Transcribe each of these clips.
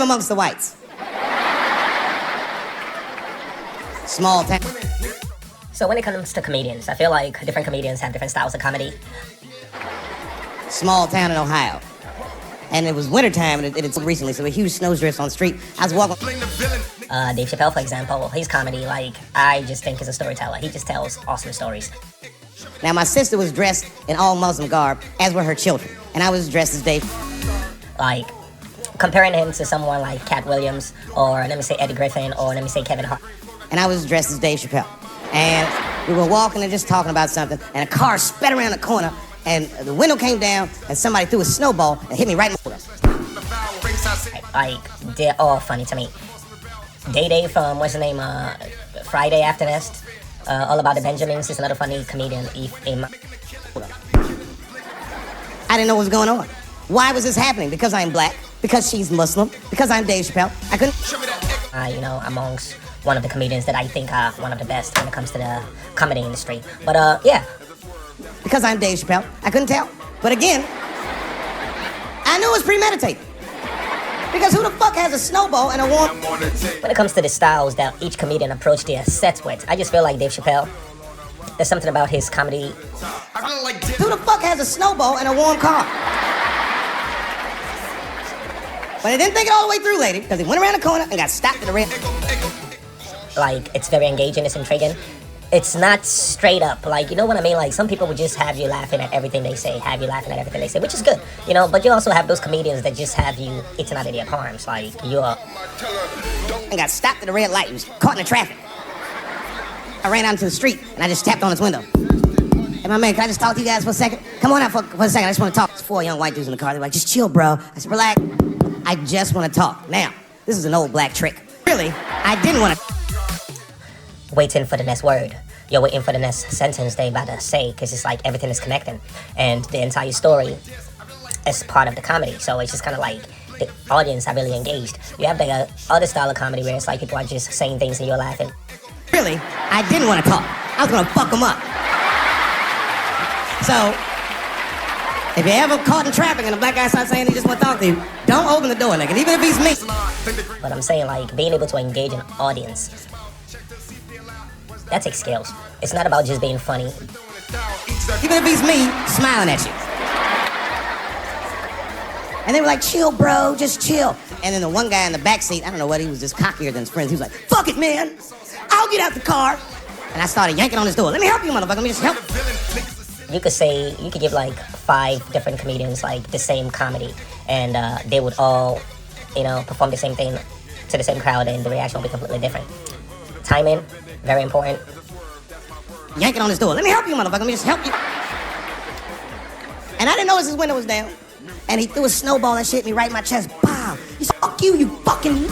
amongst the whites. Small town. So when it comes to comedians, I feel like different comedians have different styles of comedy. Small town in Ohio. And it was wintertime, and it's recently, so there were huge snowdrifts on the street. I was walking. Dave Chappelle, for example, his comedy, like, I just think is a storyteller. He just tells awesome stories. Now, my sister was dressed in all Muslim garb, as were her children. And I was dressed as Dave. Like, comparing him to someone like Cat Williams, or let me say Eddie Griffin, or let me say Kevin Hart. And I was dressed as Dave Chappelle. And we were walking and just talking about something, and a car sped around the corner, and the window came down, and somebody threw a snowball and hit me right in the foot. Like, they're all funny to me. Day from, what's the name, Friday After Next, All About the Benjamins, is another funny comedian. I didn't know what was going on. Why was this happening? Because I'm black, because she's Muslim, because I'm Dave Chappelle. I couldn't... You know, amongst one of the comedians that I think are one of the best when it comes to the comedy industry. But, yeah. Because I'm Dave Chappelle, I couldn't tell. But again, I knew it was premeditated. Because who the fuck has a snowball and a warm... When it comes to the styles that each comedian approached their sets with, I just feel like Dave Chappelle, there's something about his comedy. Who the fuck has a snowball and a warm car? But I didn't think it all the way through, lady, because he went around the corner and got stopped at the red. Like, it's very engaging, it's intriguing. It's not straight up, like, you know what I mean? Like, some people would just have you laughing at everything they say, which is good, you know? But you also have those comedians that just have you eaten out of their palms, like, you're... And got stopped at the red light. He was caught in the traffic. I ran out into the street, and I just tapped on his window. Hey, my man, can I just talk to you guys for a second? Come on out for a second, I just want to talk. There's 4 young white dudes in the car. They're like, just chill, bro. I said, relax. I just want to talk. Now, this is an old black trick. Really, I didn't want to... Waiting for the next word. You're waiting for the next sentence they about to say, because it's like everything is connecting. And the entire story is part of the comedy. So it's just kind of like the audience are really engaged. You have the other style of comedy where it's like people are just saying things and you're laughing. Really, I didn't want to talk. I was going to fuck them up. So, if you're ever caught in traffic and a black guy starts saying he just want to talk to you, don't open the door, nigga, even if he's me. But I'm saying, like, being able to engage an audience, that takes skills. It's not about just being funny. Even if he's me, smiling at you. And they were like, chill, bro, just chill. And then the one guy in the back seat, I don't know what, he was just cockier than his friends. He was like, fuck it, man. I'll get out the car. And I started yanking on his door. Let me help you, motherfucker. Let me just help. You could give like 5 different comedians like the same comedy, and they would all, you know, perform the same thing to the same crowd, and the reaction will be completely different. Timing, very important. Yanking on his door. Let me help you, motherfucker. Let me just help you. And I didn't notice his window was down. And he threw a snowball and shit hit me right in my chest. Pow! He said, fuck you, you fucking...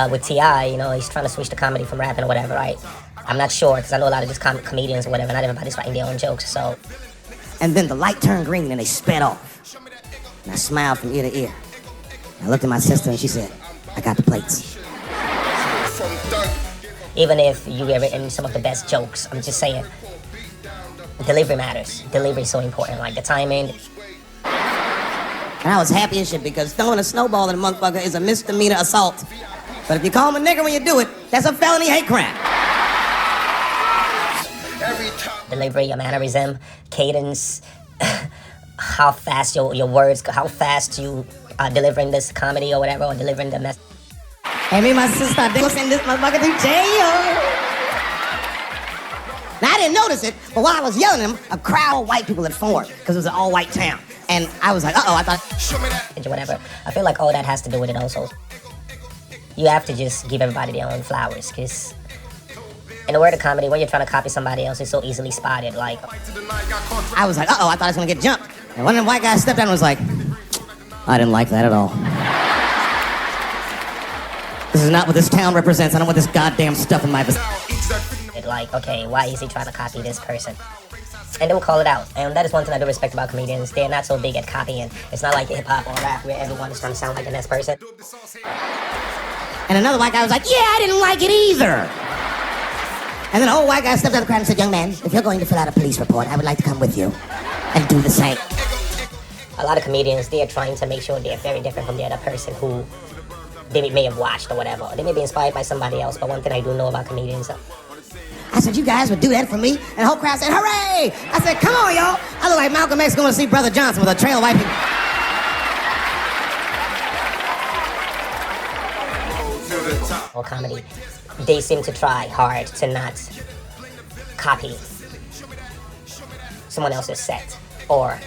With T.I., you know, he's trying to switch to comedy from rapping or whatever, right? I'm not sure, because I know a lot of just comedians or whatever, not everybody's writing their own jokes, so... And then the light turned green and they sped off. And I smiled from ear to ear. I looked at my sister and she said, I got the plates. Even if you have written some of the best jokes, I'm just saying, delivery matters. Delivery is so important, like the timing. And I was happy as shit because throwing a snowball at a motherfucker is a misdemeanor assault. But if you call him a nigger when you do it, that's a felony hate crime. Delivery, your mannerism, cadence, how fast your words, how fast you are delivering this comedy or whatever, or delivering the message. And me and my sister, they gonna send this motherfucker to jail. Now, I didn't notice it, but while I was yelling at him, a crowd of white people had formed, because it was an all-white town. And I was like, uh-oh, I thought... Whatever. I feel like all that has to do with it also. You have to just give everybody their own flowers, because in the word of comedy, when you're trying to copy somebody else, it's so easily spotted, like... I was like, uh-oh, I thought I was gonna get jumped. And one of the white guys stepped down and was like, I didn't like that at all. This is not what this town represents. I don't want this goddamn stuff in my... Like, okay, why is he trying to copy this person? And they will call it out. And that is one thing I do respect about comedians. They're not so big at copying. It's not like hip-hop or rap where everyone is trying to sound like the next person. And another white guy was like, yeah, I didn't like it either. And then an old white guy stepped out of the crowd and said, young man, if you're going to fill out a police report, I would like to come with you and do the same. a lot of comedians, they are trying to make sure they're very different from the other person who they may have watched or whatever. They may be inspired by somebody else, but one thing I do know about comedians, I said, you guys would do that for me? And the whole crowd said, hooray! I said, come on, y'all. I look like Malcolm X going to see Brother Johnson with a trail of white people. or comedy, they seem to try hard to not copy someone else's set or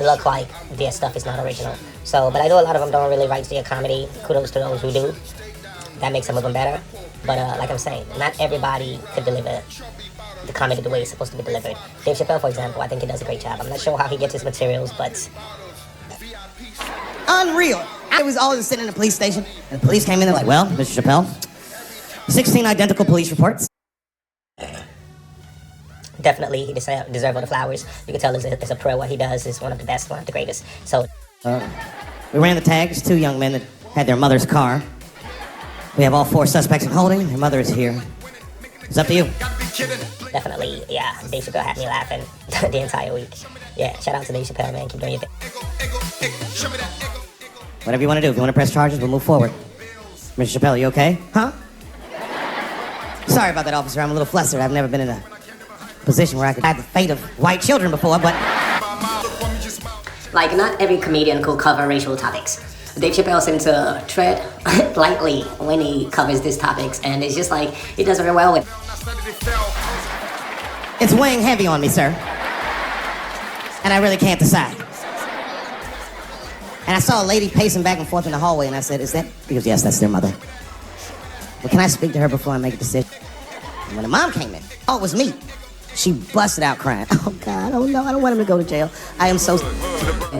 look like their stuff is not original. So, but I know a lot of them don't really write their comedy. Kudos to those who do. That makes some of them better. But like I'm saying, not everybody could deliver the comedy the way it's supposed to be delivered. Dave Chappelle, for example, I think he does a great job. I'm not sure how he gets his materials, but... Unreal. I was always sitting in the police station, and the police came in, they're like, well, Mr. Chappelle, 16 identical police reports. Definitely, he deserves all the flowers. You can tell it's a pro. What he does is one of the best, one of the greatest. So... we ran the tags, 2 young men that had their mother's car. We have all 4 suspects in holding. Their mother is here. It's up to you. Definitely, yeah. Dave Chappelle had me laughing the entire week. Yeah, shout out to Dave Chappelle, man. Keep doing your thing. Whatever you want to do. If you want to press charges, we'll move forward. Mr. Chappelle, you okay? Huh? Sorry about that, officer. I'm a little flustered. I've never been in a position where I could hide the fate of white children before, but... Like, not every comedian could cover racial topics. Dave Chappelle seems to tread lightly when he covers these topics, and it's just like, he does very well with it. It's weighing heavy on me, sir. And I really can't decide. And I saw a lady pacing back and forth in the hallway, and I said, is that? He goes, yes, that's their mother. Well, can I speak to her before I make a decision? And when the mom came in, oh, it was me. She busted out crying. Oh, God, oh, no, I don't want him to go to jail. I am so...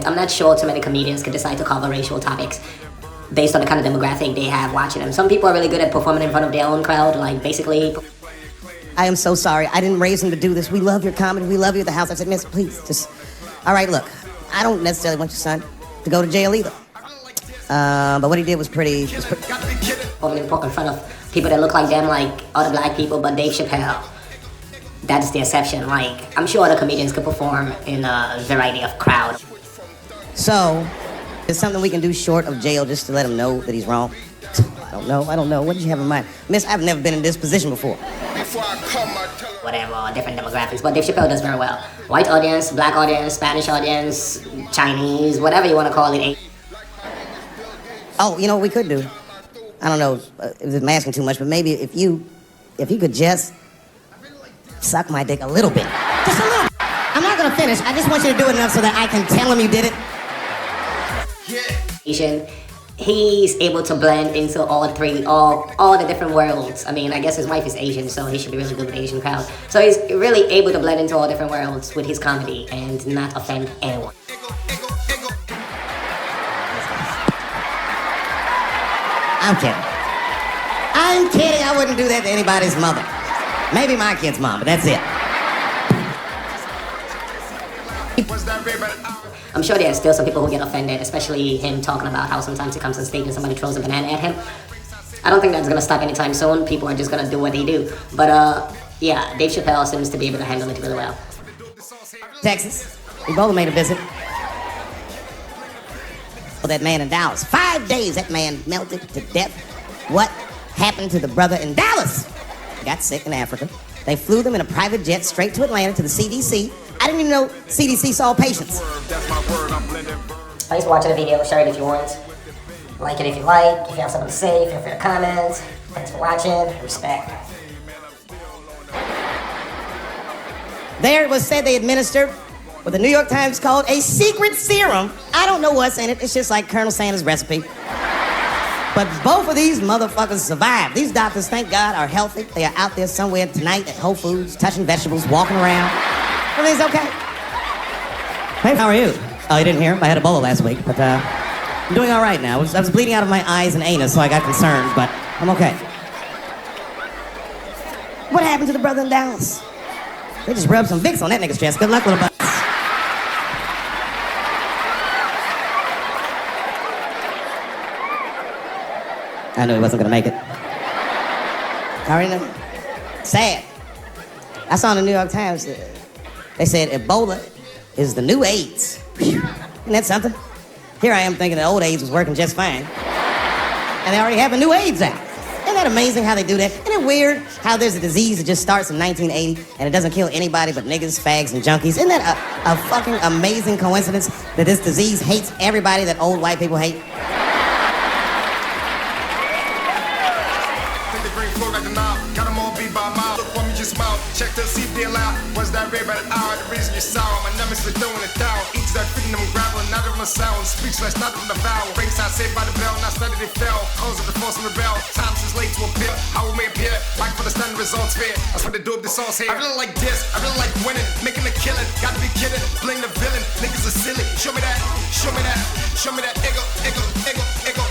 I'm not sure too many comedians could decide to cover racial topics based on the kind of demographic they have watching them. Some people are really good at performing in front of their own crowd, like, basically... I am so sorry. I didn't raise him to do this. We love your comedy. We love you at the house. I said, miss, please, just... All right, look, I don't necessarily want your son to go to jail either. But what he did was pretty... Performing in front of people that look like them, like other black people, but Dave Chappelle... That's the exception. Like, I'm sure other comedians could perform in a variety of crowds. So, is something we can do short of jail just to let him know that he's wrong? I don't know. What did you have in mind? Miss, I've never been in this position before. Whatever, different demographics, but Dave Chappelle does very well. White audience, black audience, Spanish audience, Chinese, whatever you want to call it. Oh, you know what we could do? I don't know if I'm asking too much, but maybe if you could just suck my dick a little bit. Just a little. I'm not gonna finish. I just want you to do it enough so that I can tell him you did it. Asian, he's able to blend into all the different worlds. I mean, I guess his wife is Asian, so he should be really good with the Asian crowd. So he's really able to blend into all different worlds with his comedy and not offend anyone. I'm kidding. I wouldn't do that to anybody's mother. Maybe my kid's mom, but that's it. I'm sure there are still some people who get offended, especially him talking about how sometimes he comes on stage and somebody throws a banana at him. I don't think that's gonna stop anytime soon. People are just gonna do what they do. But yeah, Dave Chappelle seems to be able to handle it really well. Texas, Ebola made a visit. Oh, that man in Dallas. 5 days, that man melted to death. What happened to the brother in Dallas? Got sick in Africa. They flew them in a private jet straight to Atlanta to the CDC. I didn't even know CDC saw patients. Thanks for watching the video. Share it if you want. Like it if you like. If you have something to say, feel free to comment. Thanks for watching. Respect. There it was said they administered what the New York Times called a secret serum. I don't know what's in it. It's just like Colonel Sanders' recipe. But both of these motherfuckers survived. These doctors, thank God, are healthy. They are out there somewhere tonight at Whole Foods, touching vegetables, walking around. Everything's okay. Hey, how are you? Oh, you didn't hear him? I had Ebola last week, but I'm doing all right now. I was bleeding out of my eyes and anus, so I got concerned, but I'm okay. What happened to the brother in Dallas? They just rubbed some Vicks on that nigga's chest. Good luck, little buddy. I knew he wasn't gonna make it. I already know. Sad. I saw in the New York Times, they said Ebola is the new AIDS. Whew. Isn't that something? Here I am thinking the old AIDS was working just fine. And they already have a new AIDS out. Isn't that amazing how they do that? Isn't it weird how there's a disease that just starts in 1980 and it doesn't kill anybody but niggas, fags, and junkies? Isn't that a fucking amazing coincidence that this disease hates everybody that old white people hate? Check to see if they're loud. Was that red by the hour? The reason you saw my numbers are throwing it down. Each that freaking them gravel, not of my sound. Speechless, not of the vowel. Ringside saved by the bell, not studied it fell. Cause of the force and rebel. Times is late to appear. I will may appear. Like for the standard results fair. That's what they do with the sauce here. I really like this. I really like winning. Making a killing. Gotta be kidding. Blame the villain. Niggas are silly. Show me that. Show me that. Show me that. Ego, ego, ego, ego.